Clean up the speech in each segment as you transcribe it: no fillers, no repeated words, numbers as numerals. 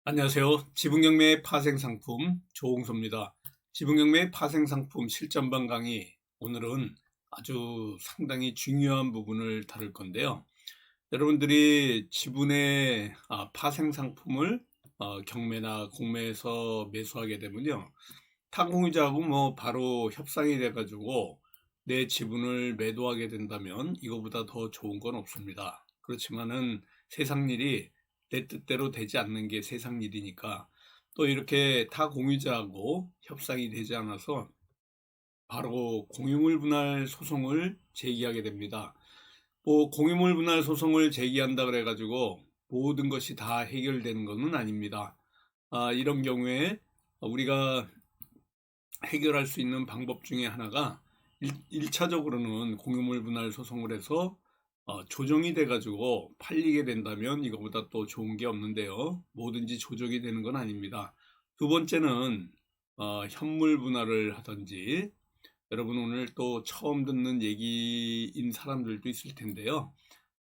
안녕하세요. 지분경매 파생상품 조홍소입니다. 지분경매 파생상품 실전반 강의, 오늘은 아주 상당히 중요한 부분을 다룰 건데요. 여러분들이 지분의 파생상품을 경매나 공매에서 매수하게 되면요, 타공유자하고 바로 협상이 돼가지고 내 지분을 매도하게 된다면 이거보다 더 좋은 건 없습니다. 그렇지만은 세상 일이 내 뜻대로 되지 않는 게 세상 일이니까, 또 이렇게 타 공유자하고 협상이 되지 않아서 바로 공유물 분할 소송을 제기하게 됩니다. 공유물 분할 소송을 제기한다 그래가지고 모든 것이 다 해결되는 것은 아닙니다. 이런 경우에 우리가 해결할 수 있는 방법 중에 하나가 1차적으로는 공유물 분할 소송을 해서 조정이 돼가지고 팔리게 된다면 이거보다 또 좋은 게 없는데요. 뭐든지 조정이 되는 건 아닙니다. 두 번째는 현물 분할을 하든지, 여러분 오늘 또 처음 듣는 얘기인 사람들도 있을 텐데요.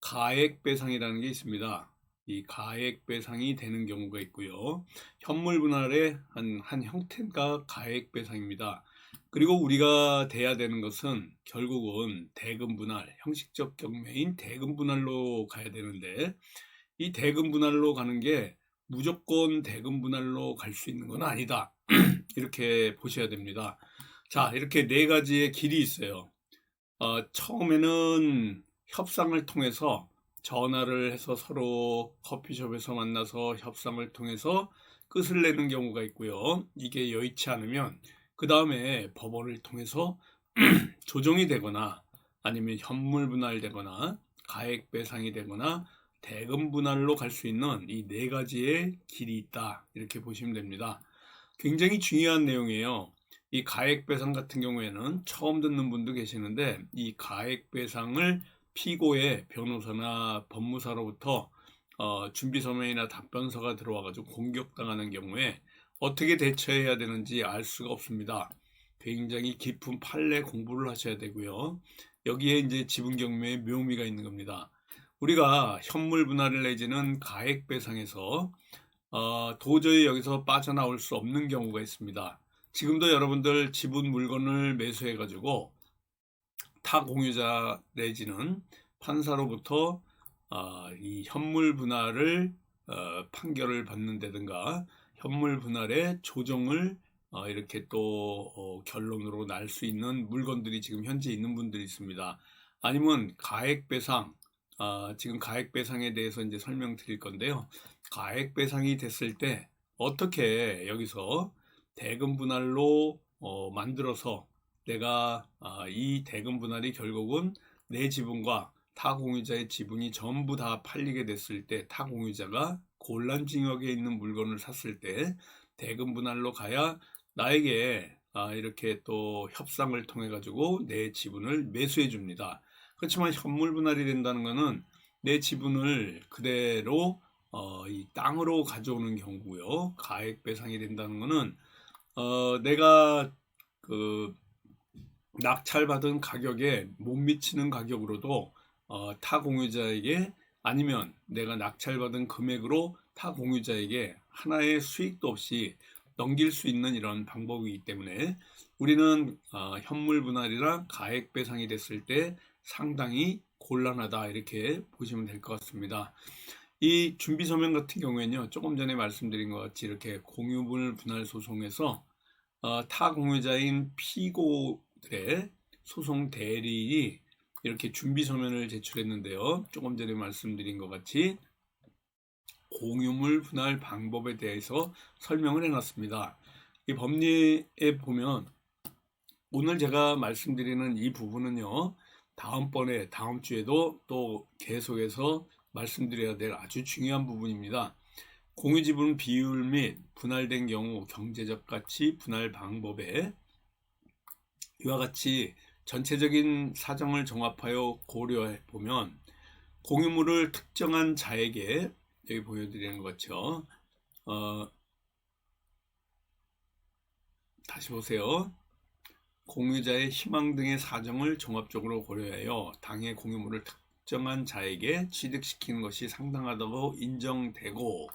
가액배상이라는 게 있습니다. 이 가액배상이 되는 경우가 있고요. 현물 분할의 한 형태가 가액배상입니다. 그리고 우리가 돼야 되는 것은 결국은 대금 분할, 형식적 경매인 대금 분할로 가야 되는데, 이 대금 분할로 가는 게 무조건 대금 분할로 갈 수 있는 건 아니다. 이렇게 보셔야 됩니다. 자, 이렇게 네 가지의 길이 있어요. 처음에는 협상을 통해서, 전화를 해서 서로 커피숍에서 만나서 협상을 통해서 끝을 내는 경우가 있고요. 이게 여의치 않으면 그 다음에 법원을 통해서 조정이 되거나, 아니면 현물 분할되거나, 가액 배상이 되거나, 대금 분할로 갈 수 있는 이 네 가지의 길이 있다, 이렇게 보시면 됩니다. 굉장히 중요한 내용이에요. 이 가액배상 같은 경우에는 처음 듣는 분도 계시는데, 이 가액배상을 피고의 변호사나 법무사로부터 준비서면이나 답변서가 들어와가지고 공격당하는 경우에 어떻게 대처해야 되는지 알 수가 없습니다. 굉장히 깊은 판례 공부를 하셔야 되고요. 여기에 이제 지분경매의 묘미가 있는 겁니다. 우리가 현물 분할을 내지는 가액배상에서 도저히 여기서 빠져나올 수 없는 경우가 있습니다. 지금도 여러분들 지분 물건을 매수해가지고 타 공유자 내지는 판사로부터 이 현물 분할을 판결을 받는다든가, 현물 분할의 조정을 이렇게 또 결론으로 날 수 있는 물건들이 지금 현재 있는 분들이 있습니다. 아니면 가액배상, 지금 가액배상에 대해서 이제 설명드릴 건데요. 가액배상이 됐을 때 어떻게 여기서 대금 분할로 만들어서 내가 이 대금 분할이 결국은 내 지분과 타 공유자의 지분이 전부 다 팔리게 됐을 때, 타 공유자가 곤란징역에 있는 물건을 샀을 때 대금 분할로 가야 나에게 이렇게 또 협상을 통해 가지고 내 지분을 매수해 줍니다. 그렇지만 현물 분할이 된다는 것은 내 지분을 그대로 이 땅으로 가져오는 경우고요. 가액 배상이 된다는 것은 내가 그 낙찰받은 가격에 못 미치는 가격으로도 타 공유자에게, 아니면 내가 낙찰받은 금액으로 타 공유자에게 하나의 수익도 없이 넘길 수 있는 이런 방법이기 때문에, 우리는 현물 분할이나 가액 배상이 됐을 때 상당히 곤란하다, 이렇게 보시면 될 것 같습니다. 이 준비 서면 같은 경우에는요, 조금 전에 말씀드린 것 같이 이렇게 공유물 분할 소송에서 타 공유자인 피고들의 소송 대리인이 이렇게 준비 서면을 제출했는데요, 조금 전에 말씀드린 것 같이 공유물 분할 방법에 대해서 설명을 해놨습니다. 이 법리에 보면 오늘 제가 말씀드리는 이 부분은요, 다음번에, 다음 주에도 또 계속해서 말씀드려야 될 아주 중요한 부분입니다. 공유지분 비율 및 분할된 경우 경제적 가치 분할 방법에 이와 같이 전체적인 사정을 종합하여 고려해 보면, 공유물을 특정한 자에게, 여기 보여드리는 것죠. 다시 보세요. 공유자의 희망 등의 사정을 종합적으로 고려하여 당해 공유물을 특정한 자에게 취득시키는 것이 상당하다고 인정되고,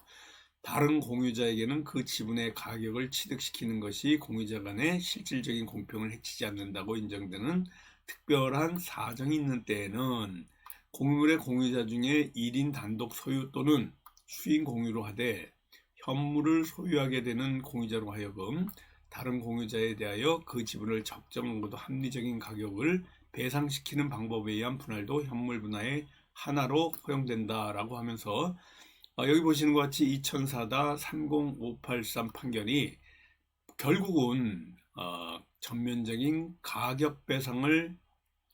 다른 공유자에게는 그 지분의 가격을 취득시키는 것이 공유자 간의 실질적인 공평을 해치지 않는다고 인정되는 특별한 사정이 있는 때에는 공유물의 공유자 중에 1인 단독 소유 또는 수인 공유로 하되 현물을 소유하게 되는 공유자로 하여금 다른 공유자에 대하여 그 지분을 적정하고도 합리적인 가격을 배상시키는 방법에 의한 분할도 현물 분할의 하나로 허용된다라고 하면서 여기 보시는 것 같이 2004-30583 판결이 결국은 전면적인 가격 배상을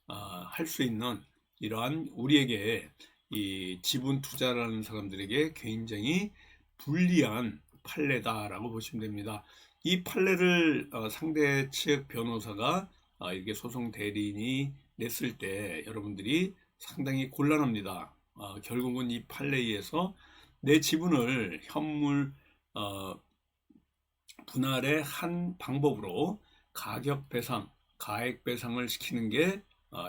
할 수 있는 이러한 우리에게 이 지분 투자라는 사람들에게 굉장히 불리한 판례다라고 보시면 됩니다. 이 판례를 상대 측 변호사가 이렇게 소송 대리인이 냈을 때 여러분들이 상당히 곤란합니다. 결국은 이 판례에 의해서 내 지분을 현물 분할의 한 방법으로 가격 배상, 가액 배상을 시키는 게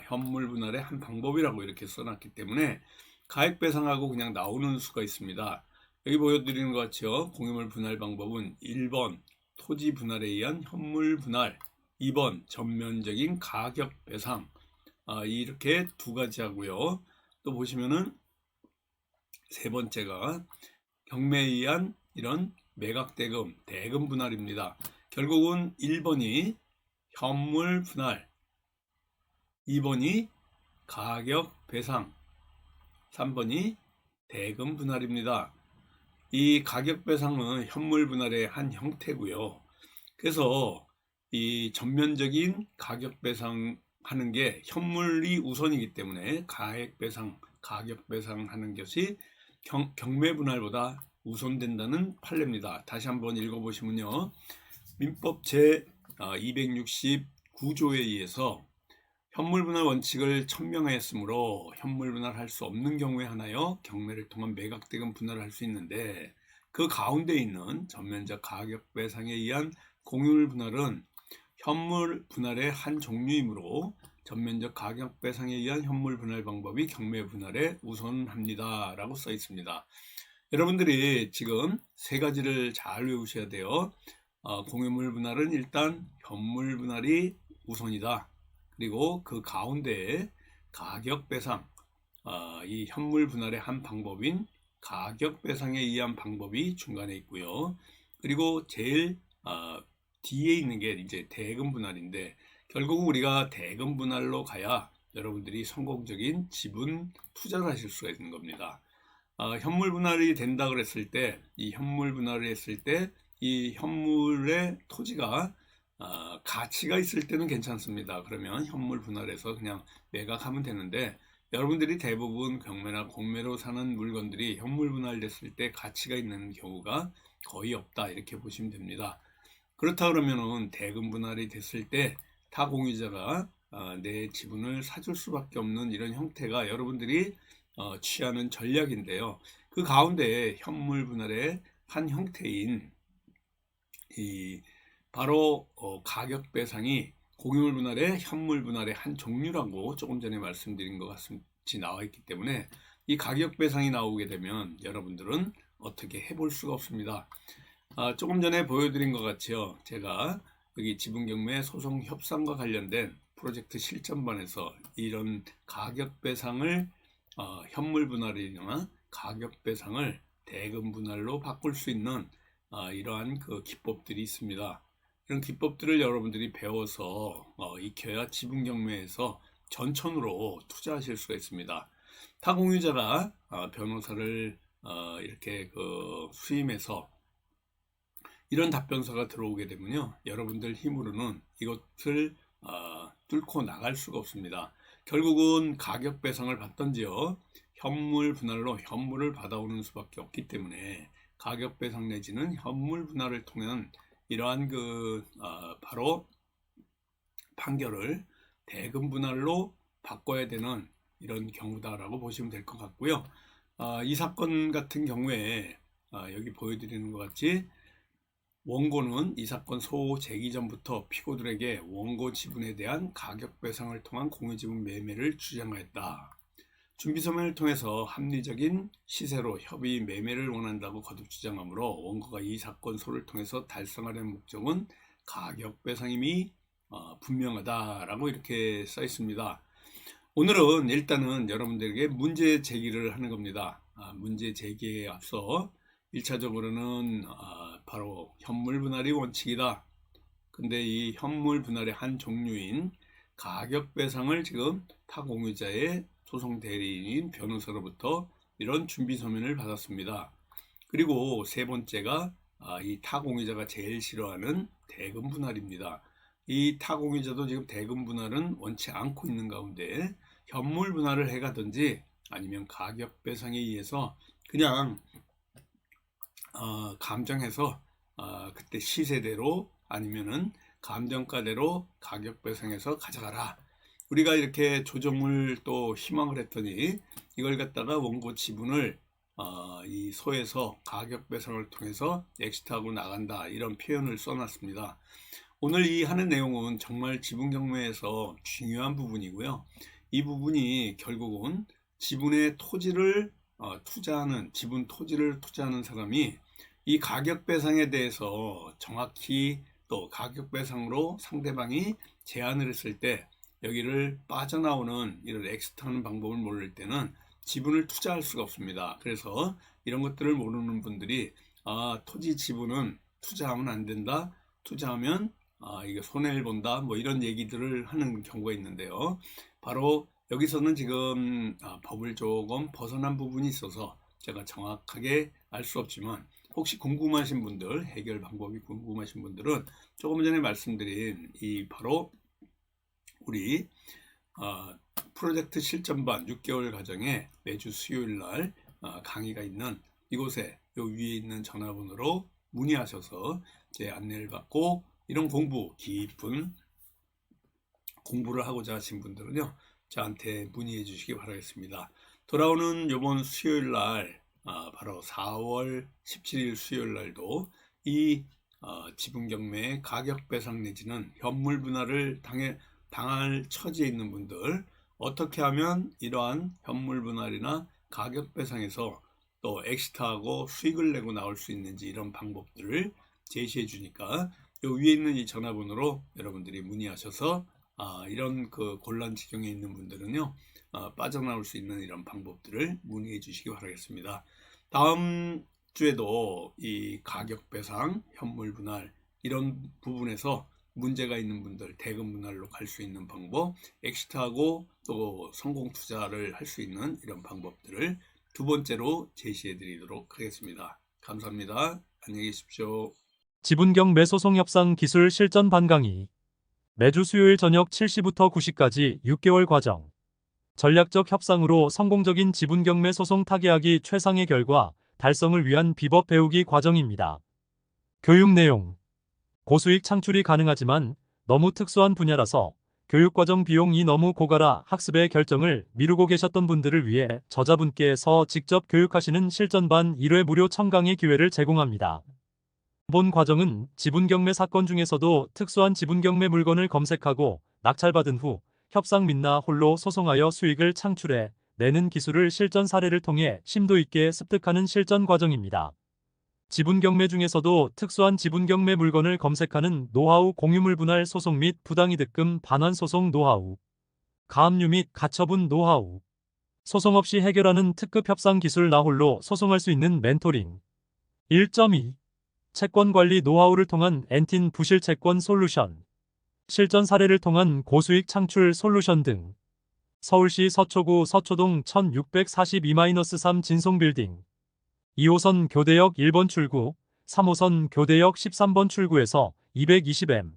현물 분할의 한 방법이라고 이렇게 써놨기 때문에 가액 배상하고 그냥 나오는 수가 있습니다. 여기 보여드리는 것 같죠. 공유물 분할 방법은 1번 토지 분할에 의한 현물 분할, 2번 전면적인 가격 배상, 이렇게 두 가지 하고요. 또 보시면은 세 번째가 경매에 의한 이런 매각대금, 대금 분할입니다. 결국은 1번이 현물 분할, 2번이 가격 배상, 3번이 대금 분할입니다. 이 가격 배상은 현물 분할의 한 형태고요. 그래서 이 전면적인 가격 배상하는 게 현물이 우선이기 때문에 가액 배상, 가격 배상하는 것이 경매 분할보다 우선된다는 판례입니다. 다시 한번 읽어보시면요. 민법 제 269조에 의해서 현물분할 원칙을 천명하였으므로 현물분할할 수 없는 경우에 하나여 경매를 통한 매각대금 분할을 할 수 있는데 그 가운데 있는 전면적 가격 배상에 의한 공유물 분할은 현물 분할의 한 종류이므로 전면적 가격 배상에 의한 현물 분할 방법이 경매 분할에 우선합니다 라고 써 있습니다. 여러분들이 지금 세 가지를 잘 외우셔야 돼요. 공유물 분할은 일단 현물 분할이 우선이다. 그리고 그 가운데에 가격 배상, 이 현물 분할의 한 방법인 가격 배상에 의한 방법이 중간에 있고요. 그리고 제일 뒤에 있는 게 이제 대금 분할인데 결국 우리가 대금 분할로 가야 여러분들이 성공적인 지분 투자를 하실 수가 있는 겁니다. 현물 분할이 된다 그랬을 때 이 현물 분할을 했을 때 이 현물의 토지가 가치가 있을 때는 괜찮습니다. 그러면 현물 분할해서 그냥 매각하면 되는데 여러분들이 대부분 경매나 공매로 사는 물건들이 현물 분할됐을 때 가치가 있는 경우가 거의 없다 이렇게 보시면 됩니다. 그렇다 그러면은 대금 분할이 됐을 때 타 공유자가 내 지분을 사줄 수밖에 없는 이런 형태가 여러분들이 취하는 전략인데요. 그 가운데 현물 분할의 한 형태인 이 바로 가격 배상이 공유물 분할의 현물 분할의 한 종류라고 조금 전에 말씀드린 것 같이 나와 있기 때문에 이 가격 배상이 나오게 되면 여러분들은 어떻게 해볼 수가 없습니다. 조금 전에 보여드린 것 같이요. 제가 여기 지분경매 소송 협상과 관련된 프로젝트 실전반에서 이런 가격 배상을 현물 분할이나 가격 배상을 대금 분할로 바꿀 수 있는 이러한 그 기법들이 있습니다. 이런 기법들을 여러분들이 배워서 익혀야 지분경매에서 전천후로 투자하실 수가 있습니다. 타공유자가 변호사를 이렇게 수임해서 이런 답변서가 들어오게 되면요, 여러분들 힘으로는 이것을 뚫고 나갈 수가 없습니다. 결국은 가격 배상을 받던지요, 현물 분할로 현물을 받아오는 수밖에 없기 때문에 가격 배상 내지는 현물 분할을 통한 이러한 바로 판결을 대금 분할로 바꿔야 되는 이런 경우다라고 보시면 될 것 같고요. 이 사건 같은 경우에 여기 보여드리는 것 같이 원고는 이 사건 소호 제기 전부터 피고들에게 원고 지분에 대한 가격 배상을 통한 공유지분 매매를 주장하였다. 준비서면을 통해서 합리적인 시세로 협의 매매를 원한다고 거듭 주장하므로 원고가 이 사건소를 통해서 달성하려는 목적은 가격 배상임이 분명하다라고 이렇게 써 있습니다. 오늘은 일단은 여러분들에게 문제 제기를 하는 겁니다. 문제 제기에 앞서 1차적으로는 바로 현물 분할이 원칙이다. 근데 이 현물 분할의 한 종류인 가격 배상을 지금 타공유자의 소송 대리인인 변호사로부터 이런 준비 서면을 받았습니다. 그리고 세 번째가 이 타공유자가 제일 싫어하는 대금 분할입니다. 이 타공유자도 지금 대금 분할은 원치 않고 있는 가운데 현물 분할을 해가든지 아니면 가격 배상에 의해서 그냥 감정해서 그때 시세대로 아니면은 감정가대로 가격 배상해서 가져가라. 우리가 이렇게 조정을 또 희망을 했더니 이걸 갖다가 원고 지분을 이 소에서 가격 배상을 통해서 엑시트하고 나간다, 이런 표현을 써놨습니다. 오늘 이 하는 내용은 정말 지분 경매에서 중요한 부분이고요. 이 부분이 결국은 지분의 토지를 투자하는, 지분 토지를 투자하는 사람이 이 가격 배상에 대해서 정확히 또 가격 배상으로 상대방이 제안을 했을 때 여기를 빠져나오는 이런 엑시트하는 방법을 모를 때는 지분을 투자할 수가 없습니다. 그래서 이런 것들을 모르는 분들이 토지 지분은 투자하면 안 된다, 투자하면 이게 손해를 본다, 뭐 이런 얘기들을 하는 경우가 있는데요. 바로 여기서는 지금 법을 조금 벗어난 부분이 있어서 제가 정확하게 알 수 없지만 혹시 궁금하신 분들, 해결 방법이 궁금하신 분들은 조금 전에 말씀드린 이 바로 우리 프로젝트 실전반 6개월 과정에 매주 수요일 날 강의가 있는 이곳에 요 위에 있는 전화번호로 문의하셔서 제 안내를 받고 이런 깊은 공부를 하고자 하신 분들은요, 저한테 문의해 주시기 바라겠습니다. 돌아오는 이번 수요일 날 바로 4월 17일 수요일 날도 이 지분 경매 가격 배상 내지는 현물 분할을 당할 처지에 있는 분들, 어떻게 하면 이러한 현물 분할이나 가격 배상에서 또 엑시트하고 수익을 내고 나올 수 있는지 이런 방법들을 제시해 주니까 요 위에 있는 이 전화번호로 여러분들이 문의하셔서 이런 그 곤란 지경에 있는 분들은요, 빠져나올 수 있는 이런 방법들을 문의해 주시기 바라겠습니다. 다음 주에도 이 가격 배상, 현물 분할 이런 부분에서 문제가 있는 분들, 대금 분할로 갈 수 있는 방법, 엑시트하고 또 성공 투자를 할 수 있는 이런 방법들을 두 번째로 제시해 드리도록 하겠습니다. 감사합니다. 안녕히 계십시오. 지분 경매 소송 협상 기술 실전 반강의. 매주 수요일 저녁 7시부터 9시까지 6개월 과정. 전략적 협상으로 성공적인 지분 경매 소송 타개하기 최상의 결과 달성을 위한 비법 배우기 과정입니다. 교육 내용. 고수익 창출이 가능하지만 너무 특수한 분야라서 교육과정 비용이 너무 고가라 학습의 결정을 미루고 계셨던 분들을 위해 저자분께서 직접 교육하시는 실전반 1회 무료 첨강의 기회를 제공합니다. 본 과정은 지분 경매 사건 중에서도 특수한 지분 경매 물건을 검색하고 낙찰받은 후 협상 및나 홀로 소송하여 수익을 창출해 내는 기술을 실전 사례를 통해 심도 있게 습득하는 실전 과정입니다. 지분 경매 중에서도 특수한 지분 경매 물건을 검색하는 노하우 공유물 분할 소송 및 부당이득금 반환 소송 노하우, 가압류 및 가처분 노하우, 소송 없이 해결하는 특급 협상 기술 나홀로 소송할 수 있는 멘토링. 1.2. 채권 관리 노하우를 통한 엔틴 부실 채권 솔루션, 실전 사례를 통한 고수익 창출 솔루션 등. 서울시 서초구 서초동 1642-3 진송빌딩 2호선 교대역 1번 출구, 3호선 교대역 13번 출구에서 220m